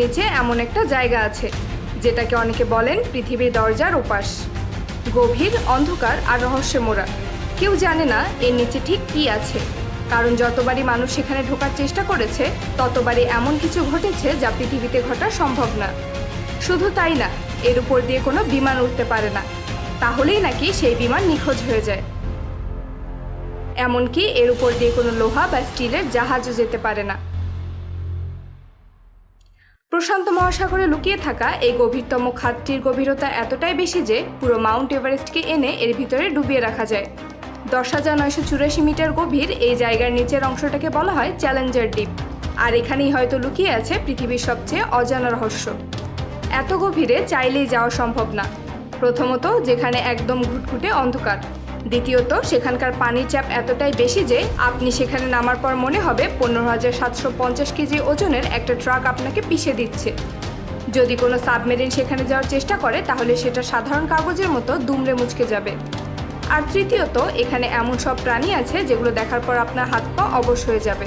নিচে এমন একটা জায়গা আছে যেটাকে অনেকে বলেন পৃথিবীর দরজার ওপাশ। গভীর, অন্ধকার আর রহস্যে মোড়া। কেউ জানে না এর নিচে ঠিক কী আছে, কারণ যতবারই মানুষ সেখানে ঢোকার চেষ্টা করেছে ততবারই এমন কিছু ঘটেছে যা পৃথিবীতে ঘটা সম্ভব না। শুধু তাই না, এর উপর দিয়ে কোনো বিমান উঠতে পারে না, তাহলেই নাকি সেই বিমান নিখোঁজ হয়ে যায়। এমনকি এর উপর দিয়ে কোনো লোহা বা স্টিলের জাহাজও যেতে পারে না। প্রশান্ত মহাসাগরে লুকিয়ে থাকা এই গভীরতম খাতটির গভীরতা এতটাই বেশি যে পুরো মাউন্ট এভারেস্টকে এনে এর ভিতরে ডুবিয়ে রাখা যায়। 10,984 মিটার গভীর এই জায়গার নিচের অংশটাকে বলা হয় চ্যালেঞ্জার ডিপ, আর এখানেই হয়তো লুকিয়ে আছে পৃথিবীর সবচেয়ে অজানা রহস্য। এত গভীরে চাইলেই যাওয়া সম্ভব না। প্রথমত, যেখানে একদম ঘুটঘুটে অন্ধকার। দ্বিতীয়ত, সেখানকার পানির চাপ এতটাই বেশি যে আপনি সেখানে নামার পর মনে হবে 15,750 কেজি ওজনের একটা ট্রাক আপনাকে পিষে দিচ্ছে। যদি কোনো সাবমেরিন সেখানে যাওয়ার চেষ্টা করে তাহলে সেটা সাধারণ কাগজের মতো দুমড়ে মুচকে যাবে। আর তৃতীয়ত, এখানে এমন সব প্রাণী আছে যেগুলো দেখার পর আপনার হাত পা অবশ হয়ে যাবে।